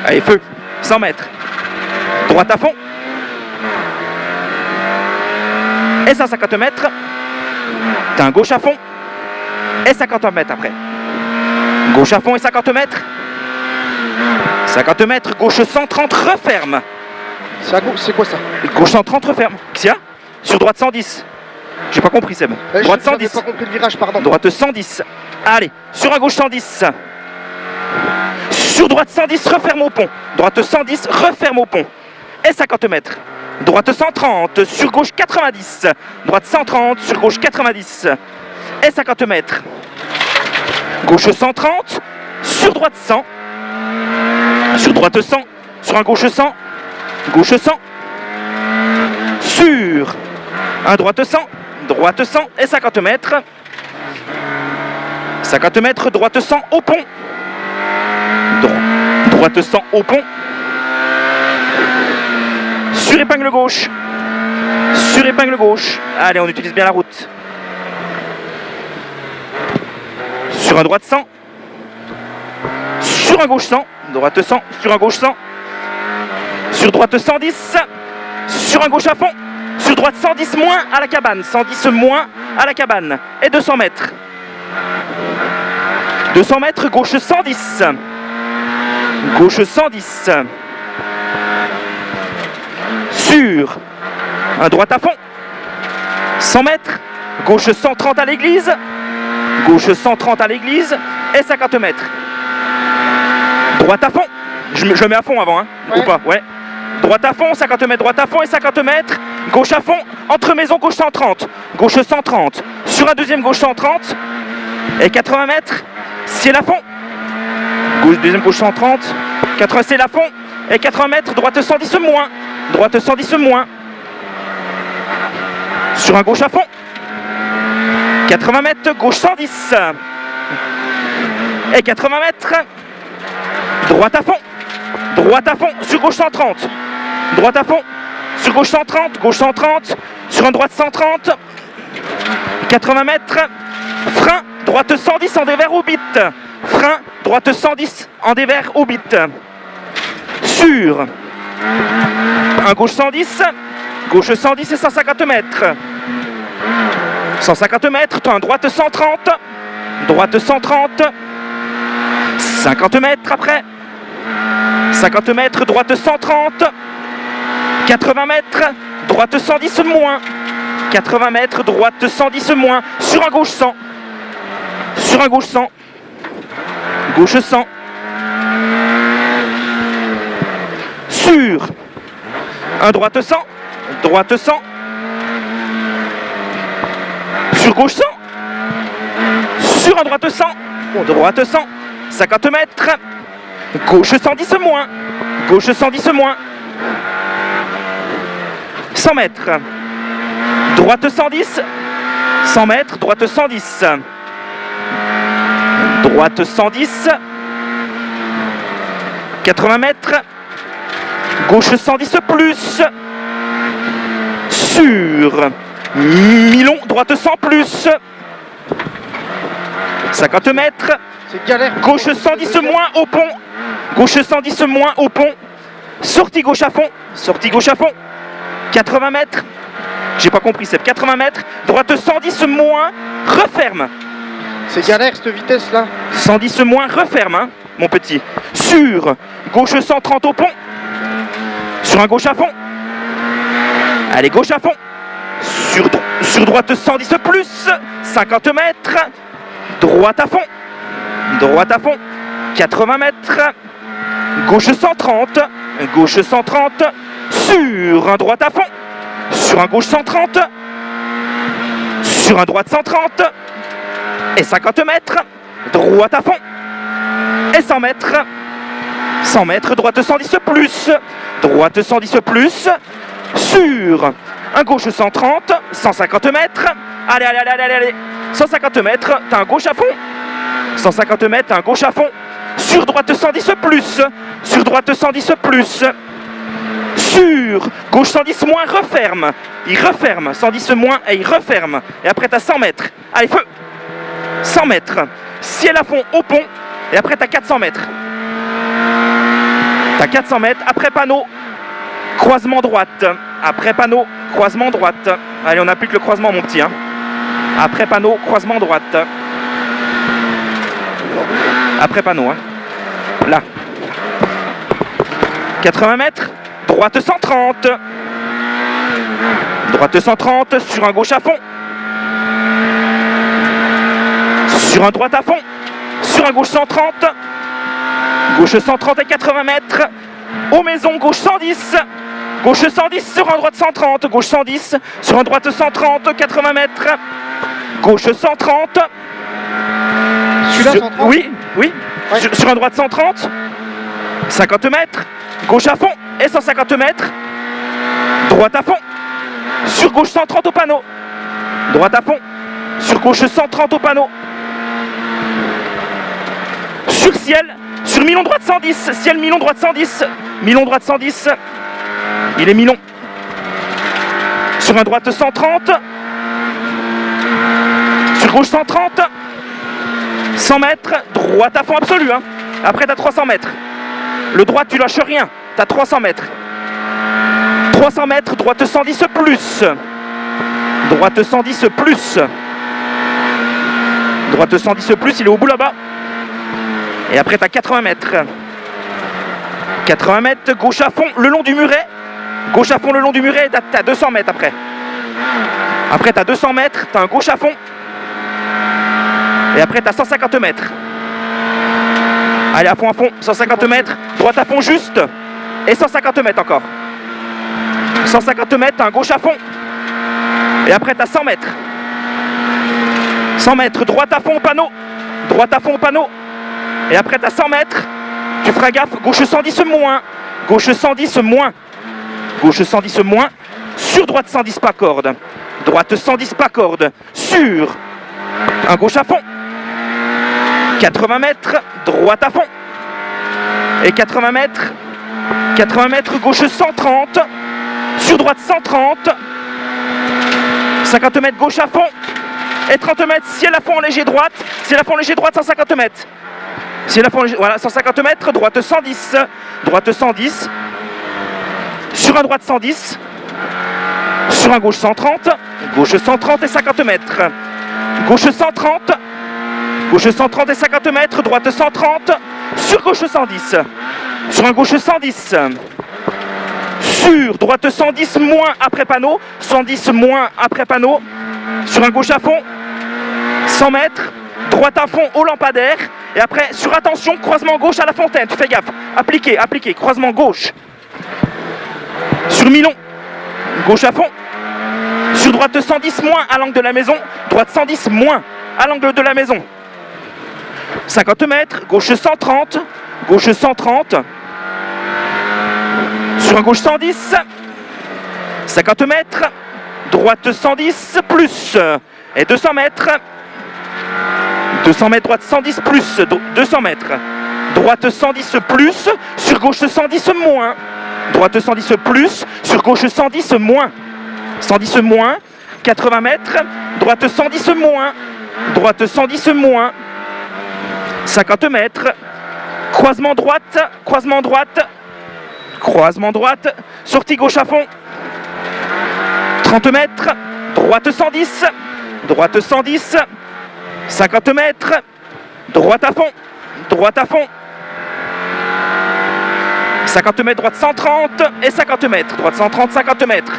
Allez, feu. 100 mètres. Droite à fond. Et 150 mètres. T'as un gauche à fond. Et 50 mètres après. Gauche à fond et 50 mètres. 50 mètres, gauche 130, referme. C'est quoi ça? Gauche 130, referme. Xia, sur droite 110. J'ai pas compris, Seb. Droite 110. J'ai pas compris le virage, pardon. Droite 110. Allez, sur un gauche 110. Sur droite 110, referme au pont. Droite 110, referme au pont. Et 50 mètres. Droite 130, sur gauche 90. Droite 130, sur gauche 90. Et 50 mètres. Gauche 130, sur droite 100. Sur droite 100, sur un gauche 100. Gauche 100. Sur un droite 100. Droite 100 et 50 mètres. 50 mètres, droite 100 au pont. Droite 100 au pont. Sur épingle gauche. Sur épingle gauche. Allez, on utilise bien la route. Sur un droite 100. Sur un gauche 100. Droite 100. Sur un gauche 100. Sur droite 110. Sur un gauche à fond. Sur droite 110 moins à la cabane. 110 moins à la cabane. Et 200 mètres. 200 mètres, gauche 110. Gauche 110. Sur un droite à fond. 100 mètres. Gauche 130 à l'église. Gauche 130 à l'église. Et 50 mètres. Droite à fond. Je mets à fond avant, hein, ouais. Ou pas? Ouais. Droite à fond, 50 mètres, droite à fond et 50 mètres. Gauche à fond, entre maison, gauche 130. Gauche 130. Sur un deuxième, gauche 130. Et 80 mètres, ciel à fond. Deuxième, gauche 130. 80, ciel à fond. Et 80 mètres, droite 110 moins. Droite 110 moins. Sur un gauche à fond. 80 mètres, gauche 110. Et 80 mètres. Droite à fond. Droite à fond, sur gauche 130. Droite à fond, sur gauche 130. Gauche 130. Sur un droite 130. 80 mètres. Frein, droite 110 en dévers au bit. Frein, droite 110 en dévers au bit. Sur un gauche 110. Gauche 110 et 150 mètres. 150 mètres, tu as un droite 130. Droite 130. 50 mètres après. 50 mètres, droite 130. 80 mètres, droite 110 moins. 80 mètres, droite 110 moins. Sur un gauche 100. Sur un gauche 100. Gauche 100. Sur un droite 100. Droite 100. Sur gauche 100. Sur un droite 100. Droite 100. 50 mètres. Gauche 110 moins. Gauche 110 moins. 100 mètres. Droite 110. 100 mètres. Droite 110. Droite 110. 80 mètres. Gauche 110 plus. Sur Milon. Droite 100 plus. 50 mètres. C'est galère. Gauche 110 moins au pont. Gauche 110 moins au pont. Sortie gauche à fond. Sortie gauche à fond. 80 mètres. J'ai pas compris, c'est 80 mètres. Droite 110 moins. Referme. C'est galère cette vitesse là. 110 moins, referme, hein, mon petit. Sur gauche 130 au pont. Sur un gauche à fond. Allez, gauche à fond. Sur droite 110 plus. 50 mètres. Droite à fond. Droite à fond. 80 mètres. Gauche 130. Gauche 130. Sur un droite à fond. Sur un gauche 130. Sur un droite 130. Et 50 mètres. Droite à fond. Et 100 mètres. 100 mètres. Droite 110 plus. Droite 110 plus. Sur un gauche 130. 150 mètres. Allez, allez, allez, allez, allez. 150 mètres. T'as un gauche à fond. 150 mètres. T'as un gauche à fond. Sur droite 110 plus. Sur droite 110 plus. Sur gauche 110 moins, referme. Il referme. 110 moins et il referme. Et après t'as 100 mètres. Allez, feu. 100 mètres. Ciel à fond au pont. Et après t'as 400 mètres. T'as 400 mètres, après panneau, croisement droite. Après panneau, croisement droite. Allez, on applique le croisement, mon petit. Hein. Après panneau, croisement droite. Après panneau, hein. Là. 80 mètres, droite 130. Droite 130, sur un gauche à fond. Sur un droite à fond. Sur un gauche 130. Gauche 130 et 80 mètres. Aux maisons, gauche 110. Gauche 110 sur un droite 130. Gauche 110 sur un droite 130. 80 mètres. Gauche 130. Celui-là, 130? Oui, oui. Ouais. Sur un droite 130. 50 mètres. Gauche à fond et 150 mètres. Droite à fond. Sur gauche 130 au panneau. Droite à fond. Sur gauche 130 au panneau. Sur ciel. Sur Milon droite 110. Ciel Milon droite 110. Milon droite 110. Il est Milon. Sur un droite 130. Sur gauche 130. 100 mètres. Droite à fond absolu. Hein. Après, t'as 300 mètres. Le droit, tu lâches rien. T'as 300 mètres. 300 mètres, droite 110 plus. Droite 110 plus. Droite 110 plus, il est au bout là-bas. Et après, t'as 80 mètres. 80 mètres, gauche à fond, le long du muret. Gauche à fond, le long du muret, t'as 200 mètres après. Après, t'as 200 mètres, t'as un gauche à fond. Et après, t'as 150 mètres. Allez, à fond, 150 mètres, droite à fond juste, et 150 mètres encore. 150 mètres, t'as un gauche à fond, et après t'as 100 mètres. 100 mètres, droite à fond au panneau, droite à fond au panneau, et après t'as 100 mètres, tu feras gaffe, gauche 110 moins, gauche 110 moins, gauche 110 moins, sur droite 110 pas corde, droite 110 pas corde, sur un gauche à fond. 80 mètres, droite à fond. Et 80 mètres, gauche 130. Sur droite 130. 50 mètres, gauche à fond. Et 30 mètres, ciel à fond léger droite. Ciel à fond léger droite, 150 mètres. Ciel à fond léger, voilà, 150 mètres, droite 110. Droite 110. Sur un droite 110. Sur un gauche 130. Gauche 130 et 50 mètres. Gauche 130. Gauche 130 et 50 mètres, droite 130, sur gauche 110, sur un gauche 110, sur droite 110 moins après panneau, 110 moins après panneau, sur un gauche à fond, 100 mètres, droite à fond au lampadaire, et après, sur attention, croisement gauche à la fontaine, tu fais gaffe, appliqué, croisement gauche, sur Milon, gauche à fond, sur droite 110 moins à l'angle de la maison, droite 110 moins à l'angle de la maison. 50 mètres, gauche 130, gauche 130, sur un gauche 110, 50 mètres, droite 110 plus, et 200 mètres, 200 mètres, droite 110 plus, 200 mètres, droite 110 plus, sur gauche 110 moins, droite 110 plus, sur gauche 110 moins, 110 moins, 80 mètres, droite 110 moins, droite 110 moins, 50 mètres, croisement droite, croisement droite, croisement droite, sortie gauche à fond, 30 mètres, droite 110, droite 110, 50 mètres, droite à fond, 50 mètres, droite 130 et 50 mètres, droite 130, 50 mètres,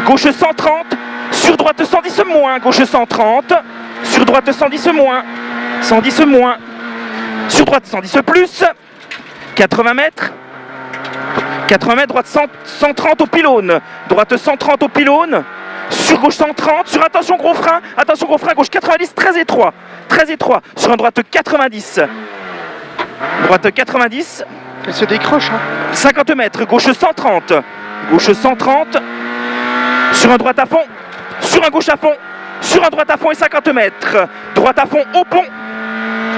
gauche 130, sur droite 110 moins, gauche 130, sur droite 110 moins, 110 moins, sur droite 110 plus, 80 mètres, droite 130 au pylône, droite 130 au pylône, sur gauche 130, sur attention gros frein, gauche 90, très étroit, sur un droite 90, droite 90, elle se décroche, hein. 50 mètres, gauche 130, sur un droite à fond, sur un gauche à fond, sur un droite à fond et 50 mètres, droite à fond au pont,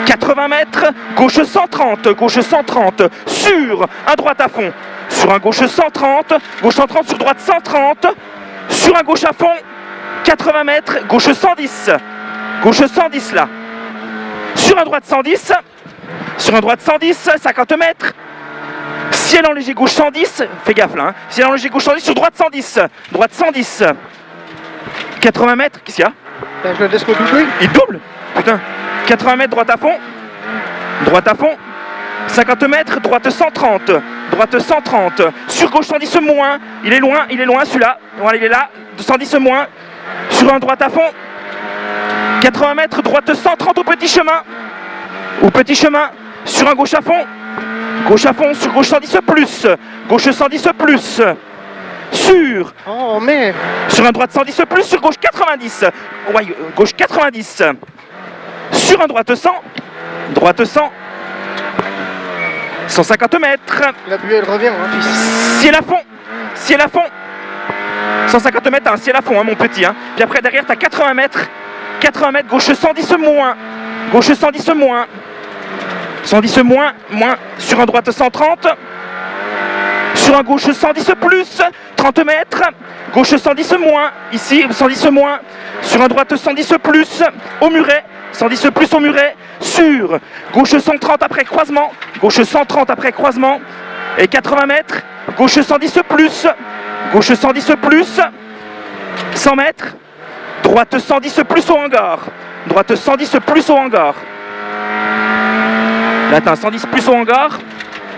80 mètres, gauche 130, sur un droite à fond, sur un gauche 130, sur droite 130, sur un gauche à fond, 80 mètres, gauche 110 là, sur un droite 110, 50 mètres, Ciel en léger gauche 110, fais gaffe là, hein. Ciel en léger gauche 110 sur droite 110, droite 110. 80 mètres, qu'est-ce qu'il y a? Là, je le laisse me doubler. Il double, putain. 80 mètres, droite à fond. Droite à fond. 50 mètres, droite 130. Droite 130. Sur gauche 110 moins. Il est loin celui-là. Voilà, il est là. 110 moins. Sur un droite à fond. 80 mètres, droite 130 au petit chemin. Au petit chemin. Sur un gauche à fond. Gauche à fond, sur gauche 110 plus. Gauche 110 plus. Sur. Oh, mais. Sur un droite 110 plus, sur gauche 90. Ouais, gauche 90. Sur un droite 100. Droite 100. 150 mètres. La buée, elle revient, hein, fils. Ciel à fond. Ciel à fond. 150 mètres, t'as un ciel à fond, hein, mon petit. Hein. Puis après, derrière, t'as 80 mètres. 80 mètres, gauche 110 moins. Gauche 110 moins. 110 moins. Sur un droite 130. Sur un gauche 110 plus. 30 mètres. Gauche 110 moins. Ici, 110 moins. Sur un droite 110 plus. Au muret. 110 plus au muret. Sur gauche 130 après croisement. Gauche 130 après croisement. Et 80 mètres. Gauche 110 plus. Gauche 110 plus. 100 mètres. Droite 110 plus au hangar. Droite 110 plus au hangar. Là, t'as un 110 plus au hangar.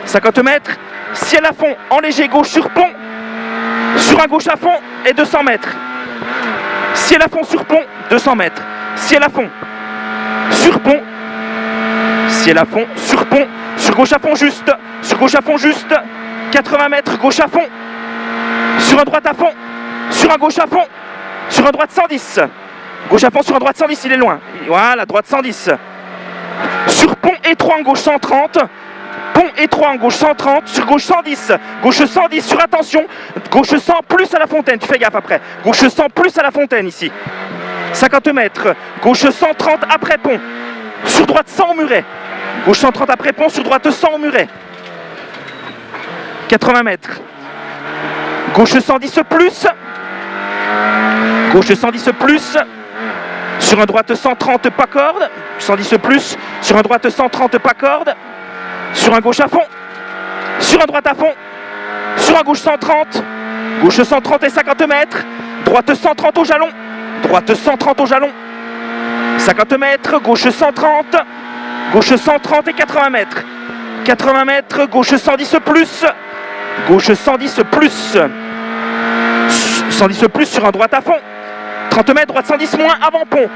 50 mètres. Ciel à fond. En léger gauche sur pont. Sur un gauche à fond. Et 200 mètres. Ciel à fond sur pont. 200 mètres. Ciel à fond. Sur pont. Ciel à fond. Sur pont. Sur gauche à fond juste. Sur gauche à fond juste. 80 mètres. Gauche à fond. Sur un droite à fond. Sur un gauche à fond. Sur un droite 110. Gauche à fond sur un droite 110, il est loin. Voilà, droite 110. Sur pont étroit en gauche 130. Pont étroit en gauche 130. Sur gauche 110. Gauche 110 sur attention. Gauche 100 plus à la fontaine. Tu fais gaffe après. Gauche 100 plus à la fontaine ici. 50 mètres. Gauche 130 après pont. Sur droite 100 au muret. Gauche 130 après pont. Sur droite 100 au muret. 80 mètres. Gauche 110 plus. Gauche 110 plus. Sur un droite 130 pas corde. 110 plus. Sur un droite 130 pas corde. Sur un gauche à fond. Sur un droite à fond. Sur un gauche 130. Gauche 130 et 50 mètres. Droite 130 au jalon. Droite 130 au jalon. 50 mètres. Gauche 130. Gauche 130 et 80 mètres. 80 mètres. Gauche 110 plus. Gauche 110 plus. 110 plus sur un droite à fond. 30 mètres, droite 110 moins avant pont.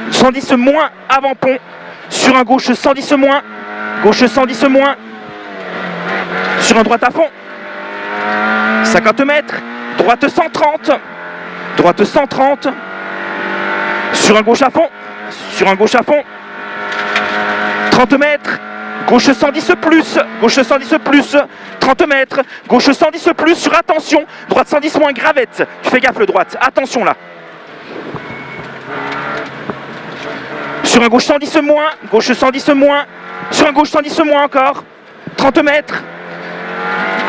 110 moins avant pont. Sur un gauche 110 moins. Gauche 110 moins. Sur un droite à fond. 50 mètres. Droite 130. Droite 130. Sur un gauche à fond. Sur un gauche à fond. 30 mètres. Gauche 110 plus. Gauche 110 plus. 30 mètres. Gauche 110 plus. Sur attention. Droite 110 moins gravette. Tu fais gaffe le droite. Attention là. Sur un gauche 110 moins. Gauche 110 moins. Sur un gauche 110 moins encore. 30 mètres.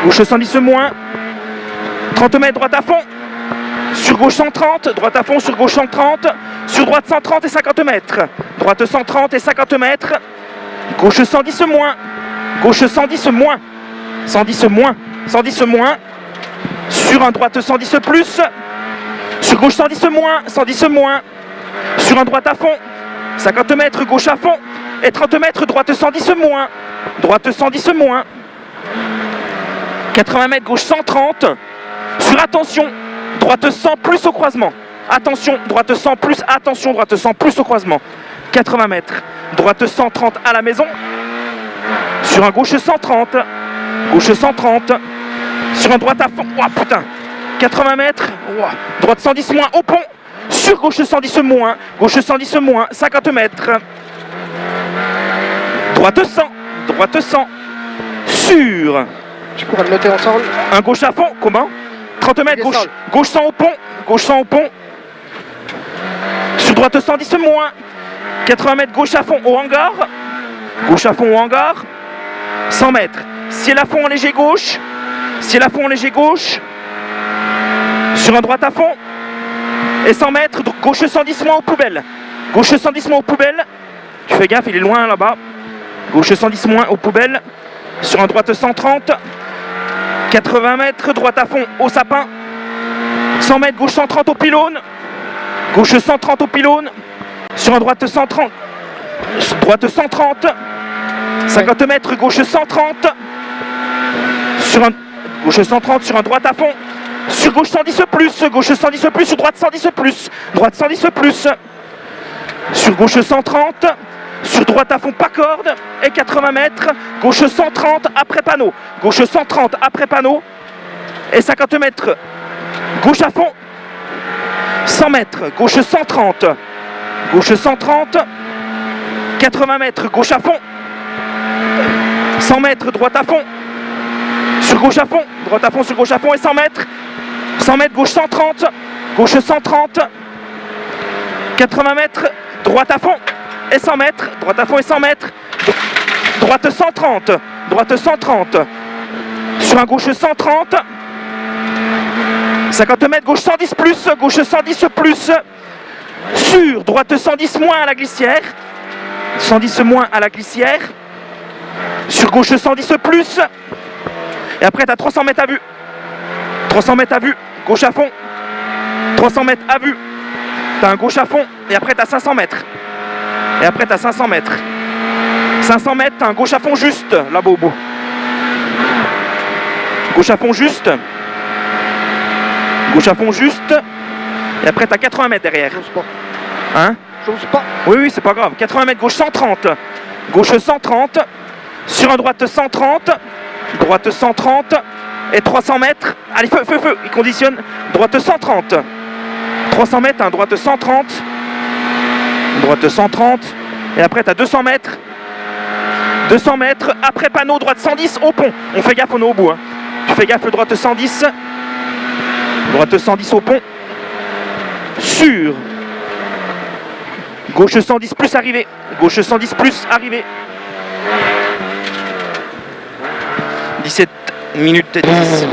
Gauche 110 moins. 30 mètres, droite à fond. Sur gauche 130. Droite à fond sur gauche 130. Sur droite 130 et 50 mètres. Droite 130 et 50 mètres. Gauche 110 moins. Gauche 110 moins. 110 moins. 110 moins. Sur un droite 110 plus. Sur gauche 110 moins. 110 moins. Sur un droite à fond. 50 mètres, gauche à fond. Et 30 mètres, droite 110 moins. Droite 110 moins. 80 mètres, gauche 130. Sur attention. Droite 100 plus au croisement. Attention, droite 100 plus. Attention, droite 100 plus au croisement. 80 mètres. Droite 130 à la maison. Sur un gauche 130. Gauche 130. Sur un droite à fond. Oh putain. 80 mètres. Oh. Droite 110 moins au pont. Sur gauche 110 moins. Gauche 110 moins. 50 mètres. Droite 100. Droite 100. Sur. Tu pourras le noter ensemble. Un gauche à fond. Comment? 30 mètres. Gauche, gauche 100 au pont. Gauche 100 au pont. Sur droite 110 moins. 80 mètres. Gauche à fond au hangar. Gauche à fond au hangar. 100 mètres. Ciel à fond en léger gauche. Ciel à fond en léger gauche. Sur un droite à fond. Et 100 mètres. Gauche 110 moins aux poubelles. Gauche 110 moins aux poubelles. Tu fais gaffe, il est loin là-bas. Gauche 110 moins aux poubelles. Sur un droite 130. 80 mètres, droite à fond au sapin. 100 mètres, gauche 130 au pylône. Gauche 130 au pylône. Sur un droite 130. Droite 130. 50 mètres, gauche 130. Sur un gauche 130 sur un droite à fond. Sur gauche 110 plus. Gauche 110 plus. Sur droite 110 plus. Droite 110 plus. Sur gauche 130. Sur droite à fond pas corde. Et 80 mètres. Gauche 130 après panneau. Gauche 130 après panneau. Et 50 mètres. Gauche à fond. 100 mètres. Gauche 130. Gauche 130. 80 mètres. Gauche à fond. 100 mètres. Droite à fond. Sur gauche à fond. Droite à fond sur gauche à fond. Et 100 mètres. 100 mètres. Gauche 130. Gauche 130. 80 mètres. Droite à fond. Et 100 mètres. Droite à fond et 100 mètres. Droite 130. Droite 130. Sur un gauche 130. 50 mètres. Gauche 110 plus. Gauche 110 plus. Sur droite 110 moins à la glissière. 110 moins à la glissière. Sur gauche 110 plus. Et après tu as 300 mètres à vue. 300 mètres à vue. Gauche à fond. 300 mètres à vue. Tu as un gauche à fond. Et après tu as 500 mètres. Et après tu as 500 mètres. 500 mètres, tu as un gauche à fond juste. Là-bas au bout. Gauche à fond juste. Gauche à fond juste. Et après tu as 80 mètres derrière. J'ose pas. Hein? J'ose pas. Oui, c'est pas grave. 80 mètres, gauche 130. Gauche 130. Sur un droite 130. Droite 130. Et 300 mètres. Allez, feu, feu, feu. Il conditionne. Droite 130. 300 mètres, un droite 130. Droite 130. Et après, tu as 200 mètres. 200 mètres. Après panneau, droite 110 au pont. On fait gaffe, on est au bout. Hein. Tu fais gaffe, droite 110. Droite 110 au pont. Sur. Gauche 110 plus arrivé. Gauche 110 plus arrivé. 17 minutes 10.